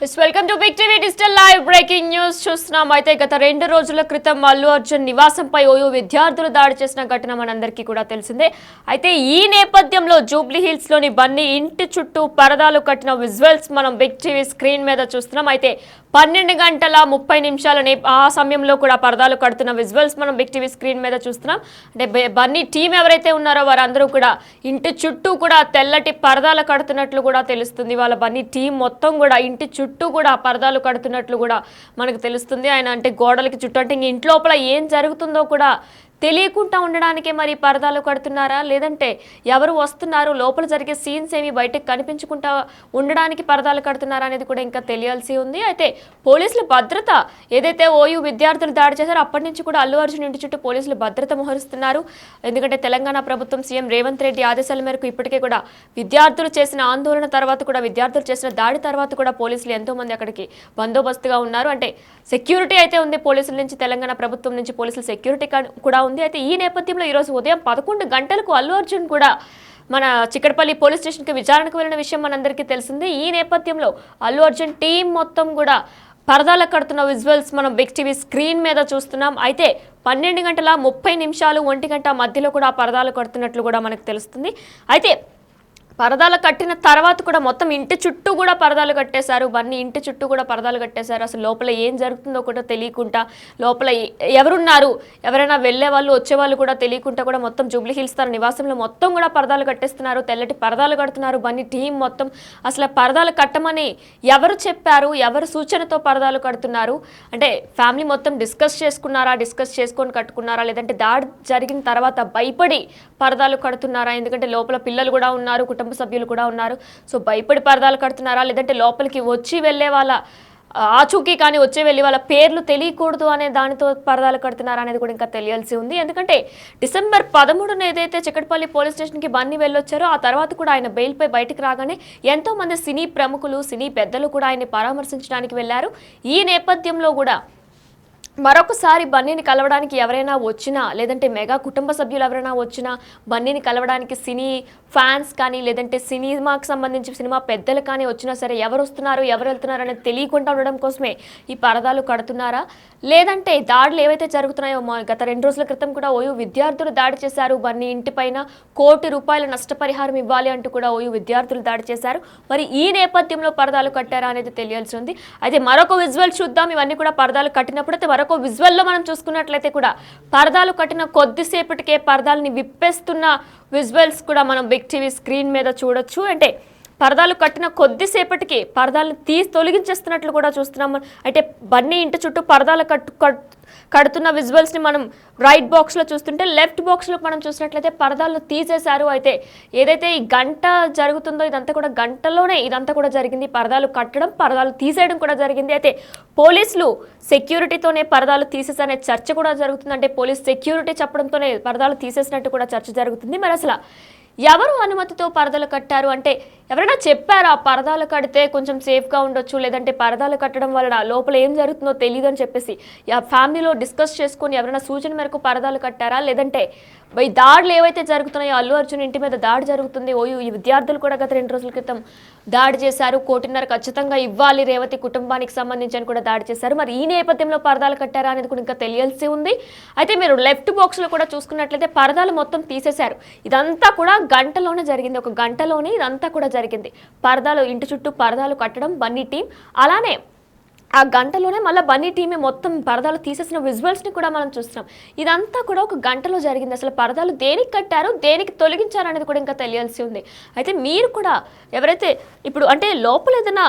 Welcome to big TV digital live breaking news చూస్తున్నాం. అయితే గత 2 రోజుల క్రితం అల్లు అర్జున్ నివాసంపై ఓయూ విద్యార్థులు దాడి చేసిన ఘటన మనందరికీ కూడా తెలిసిందే. అయితే ఈ నేపథ్యంలో జూబ్లీ హిల్స్ లోని బన్నీ ఇంటి చుట్టూ పరదాలు కట్టిన విజువల్స్ మనం బిగ్ టీవీ స్క్రీన్ మీద చూస్తున్నాం. అయితే 12:30 ఆ సమయంలో కూడా పరదాలు కడుతున్న విజువల్స్ మనం బిగ్ టీవీ స్క్రీన్ మీద చూస్తున్నాం. అంటే బన్నీ టీం ఎవరైతే ఉన్నారో వారందరూ కూడా ఇంటి చుట్టూ కూడా తెల్లటి పరదాలు కడుతున్నట్లు కూడా తెలుస్తుంది. వాళ్ళ బన్నీ టీం మొత్తం కూడా ఇంటి చుట్టూ కూడా పరదాలు కడుతున్నట్లు కూడా మనకు తెలుస్తుంది. ఆయన అంటే గోడలకి చుట్టూ అంటే ఇంటి లోపల ఏం జరుగుతుందో కూడా తెలియకుండా ఉండడానికే మరి పరదాలు కడుతున్నారా, లేదంటే ఎవరు వస్తున్నారు, లోపల జరిగే సీన్స్ ఏమి బయటకు కనిపించకుండా ఉండడానికి పరదాలు కడుతున్నారా అనేది కూడా ఇంకా తెలియాల్సి ఉంది. అయితే పోలీసుల భద్రత ఏదైతే ఓయూ విద్యార్థులు దాడి చేశారో అప్పటి నుంచి కూడా అల్లు అర్జున్ ఇంటి చుట్టూ పోలీసులు భద్రత మోహరిస్తున్నారు. ఎందుకంటే తెలంగాణ ప్రభుత్వం సీఎం రేవంత్ రెడ్డి ఆదేశాల మేరకు ఇప్పటికే కూడా విద్యార్థులు చేసిన ఆందోళన తర్వాత కూడా విద్యార్థులు చేసిన దాడి తర్వాత కూడా పోలీసులు ఎంతో మంది అక్కడికి బందోబస్తుగా ఉన్నారు. అంటే సెక్యూరిటీ అయితే ఉంది పోలీసుల నుంచి, తెలంగాణ ప్రభుత్వం నుంచి పోలీసుల సెక్యూరిటీ కూడా ఉంది. అయితే ఈ నేపథ్యంలో ఈరోజు ఉదయం 11 గంటలకు అల్లు అర్జున్ కూడా మన చిక్కడపల్లి పోలీస్ స్టేషన్కి విచారణకు వెళ్ళిన విషయం మనందరికీ తెలిసింది. ఈ నేపథ్యంలో అల్లు అర్జున్ టీం మొత్తం కూడా పరదాలకు కడుతున్న విజువల్స్ మనం బిగ్ టీవీ స్క్రీన్ మీద చూస్తున్నాం. అయితే 12:30 1 గంట మధ్యలో కూడా పరదాలు కడుతున్నట్లు కూడా మనకు తెలుస్తుంది. అయితే పరదాలు కట్టిన తర్వాత కూడా మొత్తం ఇంటి చుట్టూ కూడా పరదాలు కట్టేశారు. బన్నీ ఇంటి చుట్టూ కూడా పరదాలు కట్టేశారు. అసలు లోపల ఏం జరుగుతుందో కూడా తెలియకుండా, లోపల ఎవరున్నారు, ఎవరైనా వెళ్ళే వాళ్ళు వచ్చేవాళ్ళు కూడా తెలియకుండా కూడా మొత్తం జూబ్లీ హిల్స్ తన నివాసంలో మొత్తం కూడా పరదాలు కట్టేస్తున్నారు. తెల్లటి పరదాలు కడుతున్నారు బన్నీ టీం మొత్తం. అసలు పరదాలు కట్టమని ఎవరు చెప్పారు, ఎవరు సూచనతో పరదాలు కడుతున్నారు అంటే ఫ్యామిలీ మొత్తం డిస్కస్ చేసుకొని కట్టుకున్నారా, లేదంటే దాడి జరిగిన తర్వాత భయపడి పరదాలు కడుతున్నారా? ఎందుకంటే లోపల పిల్లలు కూడా ఉన్నారు, కుటుంబ సభ్యులు కూడా ఉన్నారు. సో భయపడి పరదాలు కడుతున్నారా, లేదంటే లోపలికి వచ్చి వెళ్ళే వాళ్ళ ఆచూకీ కానీ వచ్చే వెళ్ళి వాళ్ళ పేర్లు తెలియకూడదు అనే దానితో పరదాలు కడుతున్నారా అనేది కూడా ఇంకా తెలియాల్సి ఉంది. ఎందుకంటే డిసెంబర్ 13 ఏదైతే చిక్కడపల్లి పోలీస్ స్టేషన్కి బన్నీ వెళ్ళొచ్చారో ఆ తర్వాత కూడా ఆయన బెయిల్పై బయటకు రాగానే ఎంతో మంది సినీ ప్రముఖులు, సినీ పెద్దలు కూడా ఆయన్ని పరామర్శించడానికి వెళ్ళారు. ఈ నేపథ్యంలో కూడా మరొకసారి బన్నీని కలవడానికి ఎవరైనా వచ్చినా, లేదంటే మెగా కుటుంబ సభ్యులు ఎవరైనా వచ్చినా బన్నీని కలవడానికి సినీ ఫ్యాన్స్ కానీ, లేదంటే సినిమాకి సంబంధించి సినిమా పెద్దలు కానీ వచ్చినా సరే ఎవరు వస్తున్నారు, ఎవరు వెళ్తున్నారు అనేది తెలియకుండా ఉండడం కోసమే ఈ పరదాలు కడుతున్నారా, లేదంటే దాడులు ఏవైతే జరుగుతున్నాయో గత 2 రోజుల క్రితం కూడా ఓయూ విద్యార్థులు దాడి చేశారు. బన్నీ ఇంటిపైన ₹1 కోటి నష్టపరిహారం ఇవ్వాలి అంటూ కూడా ఓయూ విద్యార్థులు దాడి చేశారు. మరి ఈ నేపథ్యంలో పరదాలు కట్టారా అనేది తెలియాల్సి ఉంది. అయితే మరొక విజువల్ చూద్దాం. ఇవన్నీ కూడా పరదాలు కట్టినప్పుడు అయితే మరొక విజువల్లో మనం చూసుకున్నట్లయితే కూడా పరదాలు కట్టిన కొద్దిసేపటికే పరదాలని విప్పేస్తున్న విజువల్స్ కూడా మనం బిగ్ టీవీ స్క్రీన్ మీద చూడొచ్చు. అంటే పరదాలు కట్టిన కొద్దిసేపటికి పరదాలను తొలగించేస్తున్నట్లు కూడా చూస్తున్నాం. అంటే బన్నీ ఇంటి చుట్టూ పరదాలు కడుతున్న విజువల్స్ని మనం రైట్ బాక్స్లో చూస్తుంటే లెఫ్ట్ బాక్స్లో మనం చూసినట్లయితే పరదాలను తీసేశారు. అయితే ఏదైతే ఈ గంట జరుగుతుందో ఇదంతా కూడా గంటలోనే ఇదంతా కూడా జరిగింది. పరదాలు కట్టడం, పరదాలు తీసేయడం కూడా జరిగింది. అయితే పోలీసులు సెక్యూరిటీతోనే పరదాలు తీసేసనే చర్చ కూడా జరుగుతుంది. అంటే పోలీస్ సెక్యూరిటీ చెప్పడంతోనే పరదాలు తీసేసినట్టు కూడా చర్చ జరుగుతుంది. మరి అసలు ఎవరు అనుమతితో పరదాలు కట్టారు అంటే ఎవరైనా చెప్పారా పరదాలు కడితే కొంచెం సేఫ్గా ఉండొచ్చు, లేదంటే పరదాలు కట్టడం వల్ల లోపల ఏం జరుగుతుందో తెలియదు అని చెప్పేసి ఫ్యామిలీలో డిస్కస్ చేసుకొని ఎవరైనా సూచన మేరకు పరదాలు కట్టారా, లేదంటే ఈ దాడులు ఏవైతే జరుగుతున్నాయో అల్లు అర్జున్ ఇంటి మీద దాడి జరుగుతుంది, ఈ విద్యార్థులు కూడా గత 2 రోజుల క్రితం దాడి చేశారు, ₹1.5 కోటి ఖచ్చితంగా ఇవ్వాలి రేవతి కుటుంబానికి సంబంధించి అని కూడా దాడి చేశారు. మరి ఈ నేపథ్యంలో పరదాలు కట్టారా అనేది కూడా ఇంకా తెలియాల్సి ఉంది. అయితే మీరు లెఫ్ట్ బాక్స్లో కూడా చూసుకున్నట్లయితే పరదాలు మొత్తం తీసేశారు. ఇదంతా కూడా గంటలోనే జరిగింది, ఒక గంటలోనే ఇదంతా కూడా జరిగింది. పరదాలు ఇంటి చుట్టూ పరదాలు కట్టడం బన్నీ టీం, అలానే ఆ గంటలోనే మళ్ళీ బన్నీ టీమే మొత్తం పరదాలు తీసేసిన విజువల్స్ని కూడా మనం చూస్తున్నాం. ఇదంతా కూడా ఒక గంటలో జరిగింది. అసలు పరదాలు దేనికి కట్టారు, దేనికి తొలగించారు అనేది కూడా ఇంకా తెలియాల్సి ఉంది. అయితే మీరు కూడా ఎవరైతే ఇప్పుడు అంటే లోపల ఏదైనా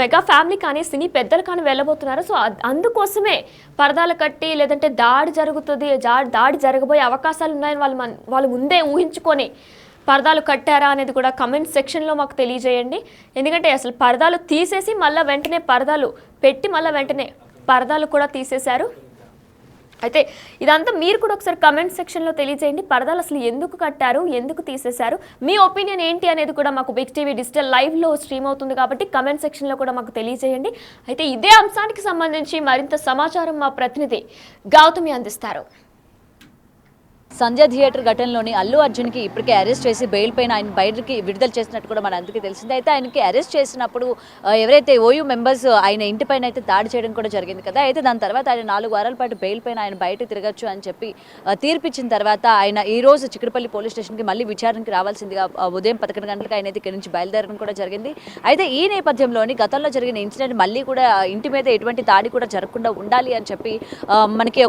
మెగా ఫ్యామిలీ కానీ సినీ పెద్దలు కానీ వెళ్ళబోతున్నారు, సో అందుకోసమే పరదాలు కట్టి లేదంటే దాడి జరుగుతుంది, దాడి జరగబోయే అవకాశాలు ఉన్నాయని వాళ్ళు ముందే ఊహించుకొని పరదాలు కట్టారా అనేది కూడా కమెంట్ సెక్షన్లో మాకు తెలియజేయండి. ఎందుకంటే అసలు పరదాలు తీసేసి మళ్ళీ వెంటనే పరదాలు పెట్టి మళ్ళీ వెంటనే పరదాలు కూడా తీసేశారు. అయితే ఇదంతా మీరు కూడా ఒకసారి కమెంట్ సెక్షన్లో తెలియజేయండి. పరదాలు అసలు ఎందుకు కట్టారు, ఎందుకు తీసేశారు, మీ ఒపీనియన్ ఏంటి అనేది కూడా మాకు బిగ్ టీవీ డిజిటల్ లైవ్లో స్ట్రీమ్ అవుతుంది కాబట్టి కమెంట్ సెక్షన్లో కూడా మాకు తెలియజేయండి. అయితే ఇదే అంశానికి సంబంధించి మరింత సమాచారం మా ప్రతినిధి గౌతమి అందిస్తారు. సంధ్య థియేటర్ ఘటనలోని అల్లు అర్జున్కి ఇప్పటికే అరెస్ట్ చేసి బెయిల్ పైన ఆయన బయటకి విడుదల చేసినట్టు కూడా మన అందరికీ తెలిసింది. అయితే ఆయనకి అరెస్ట్ చేసినప్పుడు ఎవరైతే ఓయూ మెంబర్స్ ఆయన ఇంటిపైన అయితే దాడి చేయడం కూడా జరిగింది కదా. అయితే దాని తర్వాత ఆయన 4 వారాల పాటు బెయిల్ పైన ఆయన బయట తిరగచ్చు అని చెప్పి తీర్పిచ్చిన తర్వాత ఆయన ఈ రోజు చిక్కడపల్లి పోలీస్ స్టేషన్కి మళ్ళీ విచారణకి రావాల్సిందిగా ఉదయం 11 గంటలకు ఆయన అయితే ఇక్కడి నుంచి బయలుదేరడం కూడా జరిగింది. అయితే ఈ నేపథ్యంలోని గతంలో జరిగిన ఇన్సిడెంట్ మళ్ళీ కూడా ఇంటి మీద ఎటువంటి దాడి కూడా జరగకుండా ఉండాలి అని చెప్పి మనకి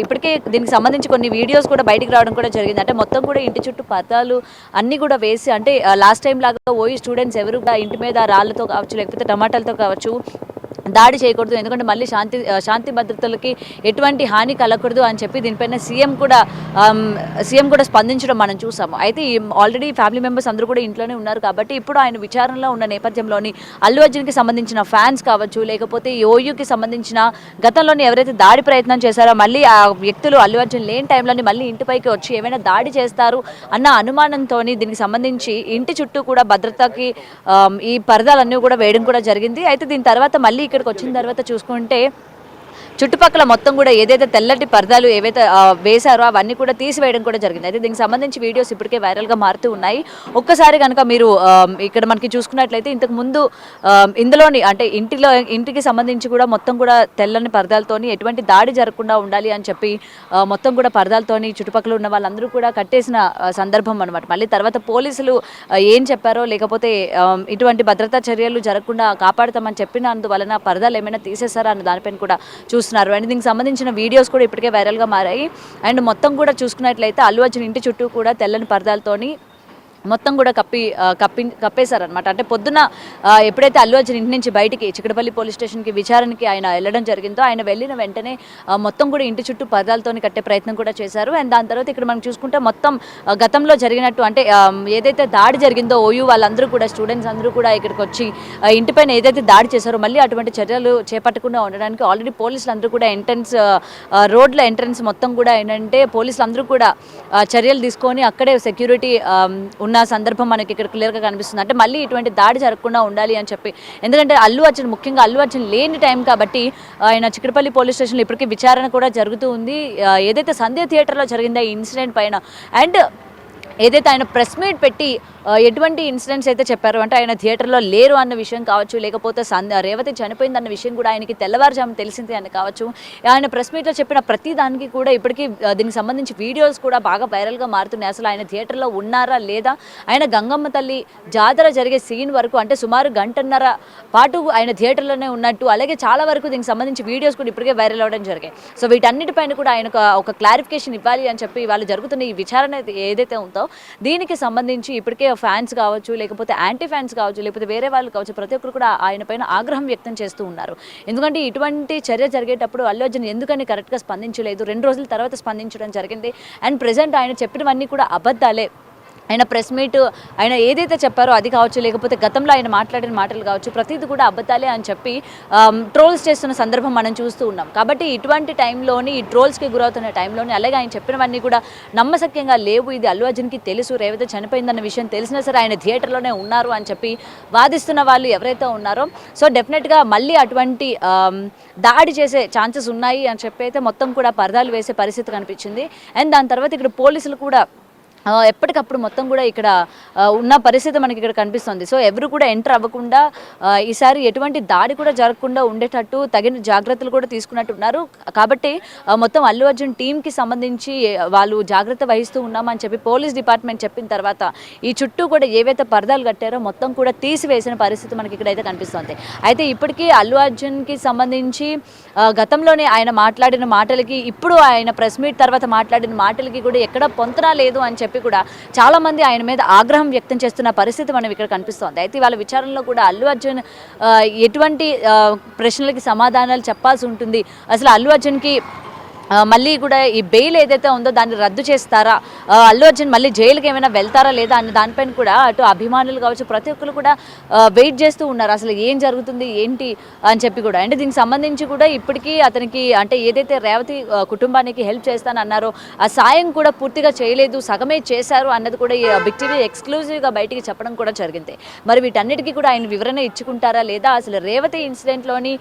ఇప్పటికే దీనికి సంబంధించి కొన్ని వీడియోస్ కూడా బయటికి రావడం కూడా జరిగింది. అంటే మొత్తం కూడా ఇంటి చుట్టూ పరదాలు అన్ని కూడా వేసి, అంటే లాస్ట్ టైం లాగా ఓయూ స్టూడెంట్స్ ఎవరు కూడా ఇంటి మీద రాళ్లతో కావచ్చు లేకపోతే టమాటాలతో కావచ్చు దాడి చేయకూడదు, ఎందుకంటే మళ్ళీ శాంతి భద్రతలకి ఎటువంటి హాని కలగకూడదు అని చెప్పి దీనిపైన సీఎం కూడా స్పందించడం మనం చూసాము. అయితే ఆల్రెడీ ఫ్యామిలీ మెంబర్స్ అందరూ కూడా ఇంట్లోనే ఉన్నారు కాబట్టి ఇప్పుడు ఆయన విచారణలో ఉన్న నేపథ్యంలోని అల్లు అర్జున్కి సంబంధించిన ఫ్యాన్స్ కావచ్చు లేకపోతే ఓయూకి సంబంధించిన గతంలోని ఎవరైతే దాడి ప్రయత్నం చేశారో మళ్ళీ ఆ వ్యక్తులు అల్లు అర్జున్ లేని టైంలోని మళ్ళీ ఇంటిపైకి వచ్చి ఏమైనా దాడి చేస్తారు అన్న అనుమానంతో దీనికి సంబంధించి ఇంటి చుట్టూ కూడా భద్రతకి ఈ పరదాలన్నీ కూడా వేయడం కూడా జరిగింది. అయితే దీని తర్వాత మళ్ళీ ఇక్కడికి వచ్చిన తర్వాత చూసుకుంటే చుట్టుపక్కల మొత్తం కూడా ఏదైతే తెల్లటి పరదాలు ఏవైతే వేశారో అవన్నీ కూడా తీసివేయడం కూడా జరిగింది. అయితే దీనికి సంబంధించి వీడియోస్ ఇప్పటికే వైరల్గా మారుతూ ఉన్నాయి. ఒక్కసారి కనుక మీరు ఇక్కడ మనకి చూసుకున్నట్లయితే ఇంతకు ముందు ఇందులోని అంటే ఇంటికి సంబంధించి కూడా మొత్తం కూడా తెల్లని పరదాలతోని ఎటువంటి దాడి జరగకుండా ఉండాలి అని చెప్పి మొత్తం కూడా పరదాలతోని చుట్టుపక్కల ఉన్న వాళ్ళందరూ కూడా కట్టేసిన సందర్భం అనమాట. మళ్ళీ తర్వాత పోలీసులు ఏం చెప్పారో లేకపోతే ఇటువంటి భద్రతా చర్యలు జరగకుండా కాపాడుతామని చెప్పినందువలన పరదాలు ఏమైనా తీసేస్తారా అన్న దానిపైన కూడా చూస్తున్నారు. అండ్ దీనికి సంబంధించిన వీడియోస్ కూడా ఇప్పటికే వైరల్గా మారాయి. అండ్ మొత్తం కూడా చూసుకున్నట్లయితే అల్లు అర్జున్ ఇంటి చుట్టూ కూడా తెల్లని పరదాలతోని మొత్తం కూడా కప్పేశారనమాట. అంటే పొద్దున ఎప్పుడైతే అల్లు అర్జున్ ఇంటి నుంచి బయటికి చిక్కడపల్లి పోలీస్ స్టేషన్కి విచారణకి ఆయన వెళ్ళడం జరిగిందో ఆయన వెళ్ళిన వెంటనే మొత్తం కూడా ఇంటి చుట్టూ పరదాలతో కట్టే ప్రయత్నం కూడా చేశారు. అండ్ దాని తర్వాత ఇక్కడ మనం చూసుకుంటే మొత్తం గతంలో జరిగినట్టు అంటే ఏదైతే దాడి జరిగిందో ఓయూ వాళ్ళందరూ కూడా స్టూడెంట్స్ అందరూ కూడా ఇక్కడికి వచ్చి ఇంటిపైన ఏదైతే దాడి చేశారో మళ్ళీ అటువంటి చర్యలు చేపట్టకుండా ఉండడానికి ఆల్రెడీ పోలీసులు అందరూ కూడా రోడ్ల ఎంట్రన్స్ మొత్తం కూడా ఏంటంటే పోలీసులు అందరూ కూడా చర్యలు తీసుకొని అక్కడే సెక్యూరిటీ ఉన్న సందర్భం మనకి ఇక్కడ క్లియర్గా కనిపిస్తుంది. అంటే మళ్ళీ ఇటువంటి దాడి జరగకుండా ఉండాలి అని చెప్పి, ఎందుకంటే ముఖ్యంగా అల్లు అర్జున్ లేని టైం కాబట్టి ఆయన చిక్కడపల్లి పోలీస్ స్టేషన్లో ఇప్పటికీ విచారణ కూడా జరుగుతూ ఉంది. ఏదైతే సంధ్య థియేటర్లో జరిగిందో ఈ ఇన్సిడెంట్ పైన అండ్ ఏదైతే ఆయన ప్రెస్ మీట్ పెట్టి ఎటువంటి ఇన్సిడెంట్స్ అయితే చెప్పారు అంటే ఆయన థియేటర్లో లేరు అన్న విషయం కావచ్చు లేకపోతే రేవతి చనిపోయిందన్న విషయం కూడా ఆయనకి తెల్లవారుజాము తెలిసింది అని కావచ్చు. ఆయన ప్రెస్ మీట్లో చెప్పిన ప్రతి దానికి కూడా ఇప్పటికీ దీనికి సంబంధించి వీడియోస్ కూడా బాగా వైరల్గా మారుతున్నాయి. అసలు ఆయన థియేటర్లో ఉన్నారా లేదా, ఆయన గంగమ్మ తల్లి జాతర జరిగే సీన్ వరకు అంటే సుమారు గంటన్నర పాటు ఆయన థియేటర్లోనే ఉన్నట్టు, అలాగే చాలా వరకు దీనికి సంబంధించి వీడియోస్ కూడా ఇప్పటికే వైరల్ అవ్వడం జరిగాయి. సో వీటన్నిటిపైన కూడా ఆయన ఒక క్లారిఫికేషన్ ఇవ్వాలి అని చెప్పి వాళ్ళు జరుగుతున్న ఈ విచారణ ఏదైతే ఉందో దీనికి సంబంధించి ఇప్పటికే ఫ్యాన్స్ కావచ్చు లేకపోతే యాంటీ ఫ్యాన్స్ కావచ్చు లేకపోతే వేరే వాళ్ళు కావచ్చు ప్రతి ఒక్కరు కూడా ఆయన పైన ఆగ్రహం వ్యక్తం చేస్తూ ఉన్నారు. ఎందుకంటే ఇటువంటి చర్య జరిగేటప్పుడు అల్లు అర్జున్ ఎందుకని కరెక్ట్గా స్పందించలేదు, 2 రోజుల తర్వాత స్పందించడం జరిగింది. అండ్ ప్రెజెంట్ ఆయన చెప్పినవన్నీ కూడా అబద్ధాలే. ఆయన ప్రెస్ మీట్ ఆయన ఏదైతే చెప్పారో అది కావచ్చు లేకపోతే గతంలో ఆయన మాట్లాడిన మాటలు కావచ్చు ప్రతిదీ కూడా అబద్ధాలే అని చెప్పి ట్రోల్స్ చేస్తున్న సందర్భం మనం చూస్తూ ఉన్నాం. కాబట్టి ఇటువంటి టైంలోని ఈ ట్రోల్స్కి గురవుతున్న టైంలోని అలాగే ఆయన చెప్పినవన్నీ కూడా నమ్మశక్యంగా లేవు, ఇది అల్లు అర్జున్కి తెలుసు, రేవతి చనిపోయిందన్న విషయం తెలిసినా సరే ఆయన థియేటర్లోనే ఉన్నారు అని చెప్పి వాదిస్తున్న వాళ్ళు ఎవరైతే ఉన్నారో సో డెఫినెట్గా మళ్ళీ అటువంటి దాడి చేసే ఛాన్సెస్ ఉన్నాయి అని చెప్పి అయితే మొత్తం కూడా పరదాలు వేసే పరిస్థితి కనిపించింది. అండ్ దాని తర్వాత ఇక్కడ పోలీసులు కూడా ఎప్పటికప్పుడు మొత్తం కూడా ఇక్కడ ఉన్న పరిస్థితి మనకి ఇక్కడ కనిపిస్తుంది. సో ఎవరు కూడా ఎంటర్ అవ్వకుండా ఈసారి ఎటువంటి దాడి కూడా జరగకుండా ఉండేటట్టు తగిన జాగ్రత్తలు కూడా తీసుకున్నట్టు ఉన్నారు. కాబట్టి మొత్తం అల్లు అర్జున్ టీంకి సంబంధించి వాళ్ళు జాగ్రత్త వహిస్తూ ఉన్నామని చెప్పి పోలీస్ డిపార్ట్మెంట్ చెప్పిన తర్వాత ఈ చుట్టూ కూడా ఏవైతే పరదాలు కట్టారో మొత్తం కూడా తీసివేసిన పరిస్థితి మనకి ఇక్కడైతే కనిపిస్తుంది. అయితే ఇప్పటికీ అల్లు అర్జున్కి సంబంధించి గతంలోనే ఆయన మాట్లాడిన మాటలకి ఇప్పుడు ఆయన ప్రెస్ మీట్ తర్వాత మాట్లాడిన మాటలకి కూడా ఎక్కడ పొంతన లేదు అని చెప్పి కూడా చాలా మంది ఆయన మీద ఆగ్రహం వ్యక్తం చేస్తున్న పరిస్థితి మనం ఇక్కడ కనిపిస్తోంది. అయితే వాళ్ళ విచారణలో కూడా అల్లు అర్జున్ ఎటువంటి ప్రశ్నలకి సమాధానాలు చెప్పాల్సి ఉంటుంది, అసలు అల్లు అర్జున్కి మళ్ళీ కూడా ఈ బెయిల్ ఏదైతే ఉందో దాన్ని రద్దు చేస్తారా, అల్లు అర్జున్ మళ్ళీ జైలుకి ఏమైనా వెళ్తారా లేదా అన్న దానిపైన కూడా అటు అభిమానులు కావచ్చు ప్రతి ఒక్కరు కూడా వెయిట్ చేస్తూ ఉన్నారు అసలు ఏం జరుగుతుంది ఏంటి అని చెప్పి కూడా. అంటే దీనికి సంబంధించి కూడా ఇప్పటికీ అతనికి అంటే ఏదైతే రేవతి కుటుంబానికి హెల్ప్ చేస్తానన్నారో ఆ సాయం కూడా పూర్తిగా చేయలేదు, సగమే చేశారు అన్నది కూడా బిగ్ టీవీ ఎక్స్క్లూజివ్గా బయటికి చెప్పడం కూడా జరిగింది. మరి వీటన్నిటికీ కూడా ఆయన వివరణ ఇచ్చుకుంటారా లేదా, అసలు రేవతి ఇన్సిడెంట్లోని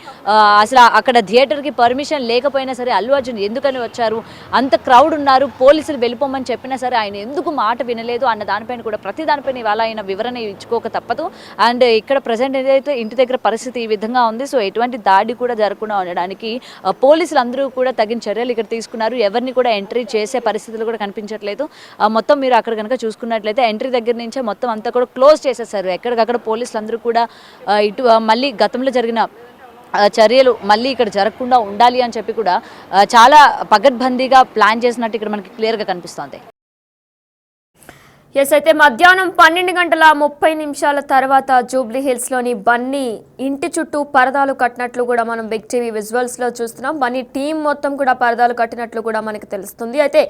అసలు అక్కడ థియేటర్కి పర్మిషన్ లేకపోయినా సరే అల్లు అర్జున్ ఎందుకని వచ్చారు, అంత క్రౌడ్ ఉన్నారు, పోలీసులు వెళ్ళిపోమని చెప్పినా సరే ఆయన ఎందుకు మాట వినలేదు అన్న దానిపైన కూడా ప్రతి దానిపైన ఇవాళ ఆయన వివరణ ఇచ్చుకోక తప్పదు. అండ్ ఇక్కడ ప్రజెంట్ ఏదైతే ఇంటి దగ్గర పరిస్థితి ఈ విధంగా ఉంది. సో ఎటువంటి దాడి కూడా జరగకుండా ఉండడానికి పోలీసులు అందరూ కూడా తగిన చర్యలు ఇక్కడ తీసుకున్నారు. ఎవరిని కూడా ఎంట్రీ చేసే పరిస్థితులు కూడా కనిపించట్లేదు. మొత్తం మీరు అక్కడ కనుక చూసుకున్నట్లయితే ఎంట్రీ దగ్గర నుంచే మొత్తం అంతా కూడా క్లోజ్ చేసేసారు. ఎక్కడికక్కడ పోలీసులు అందరూ కూడా ఇటు మళ్ళీ గతంలో జరిగిన చర్యలు మళ్ళీ ఇక్కడ జరగకుండా ఉండాలి అని చెప్పి కూడా చాలా పగడ్బందీగా ప్లాన్ చేసినట్టు ఇక్కడ మనకి క్లియర్గా కనిపిస్తోంది. ఎస్, అయితే మధ్యాహ్నం 12:30 తర్వాత జూబ్లీ హిల్స్లోని బన్నీ ఇంటి చుట్టూ పరదాలు కట్టినట్లు కూడా మనం బిగ్ టీవీ విజువల్స్లో చూస్తున్నాం. బన్నీ టీం మొత్తం కూడా పరదాలు కట్టినట్లు కూడా మనకి తెలుస్తుంది. అయితే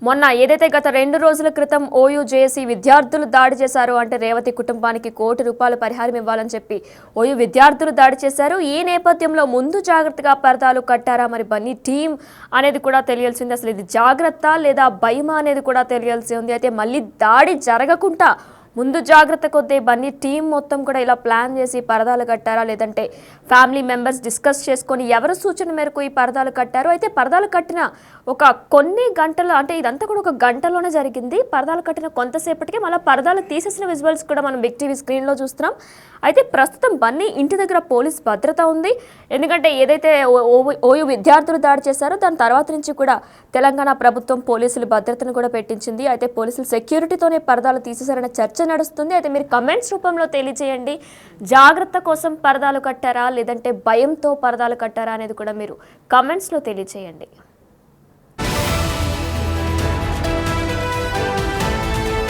మొన్న ఏదైతే గత 2 రోజుల క్రితం ఓయూ జేఏసీ విద్యార్థులు దాడి చేశారో, అంటే రేవతి కుటుంబానికి ₹1 కోటి పరిహారం ఇవ్వాలని చెప్పి ఓయూ విద్యార్థులు దాడి చేశారు. ఈ నేపథ్యంలో ముందు జాగ్రత్తగా పరదాలు కట్టారా మరి బన్నీ టీం అనేది కూడా తెలియాల్సింది. అసలు ఇది జాగ్రత్త లేదా భయమా అనేది కూడా తెలియాల్సి ఉంది. అయితే మళ్ళీ దాడి జరగకుండా ముందు జాగ్రత్త కొద్దీ బన్నీ టీం మొత్తం కూడా ఇలా ప్లాన్ చేసి పరదాలు కట్టారా, లేదంటే ఫ్యామిలీ మెంబర్స్ డిస్కస్ చేసుకొని ఎవరి సూచన మేరకు ఈ పరదాలు కట్టారు. అయితే పరదాలు కట్టిన ఒక కొన్ని గంటలు, అంటే ఇదంతా కూడా ఒక గంటలోనే జరిగింది. పరదాలు కట్టిన కొంతసేపటికి మళ్ళీ పరదాలు తీసేసిన విజువల్స్ కూడా మనం బిగ్ టీవీ స్క్రీన్లో చూస్తున్నాం. అయితే ప్రస్తుతం బన్నీ ఇంటి దగ్గర పోలీస్ భద్రత ఉంది. ఎందుకంటే ఏదైతే ఓయూ విద్యార్థులు దాడి చేశారో దాని తర్వాత నుంచి కూడా తెలంగాణ ప్రభుత్వం పోలీసులు భద్రతను కూడా పెట్టించింది. అయితే పోలీసులు సెక్యూరిటీతోనే పరదాలు తీసేశారనే చర్చ నడుస్తుంది. అయితే మీరు కమెంట్స్ రూపంలో తెలియజేయండి. జాగ్రత్త కోసం పరదాలు కట్టారా, లేదంటే భయంతో పరదాలు కట్టారా అనేది కూడా మీరు కమెంట్స్లో తెలియజేయండి.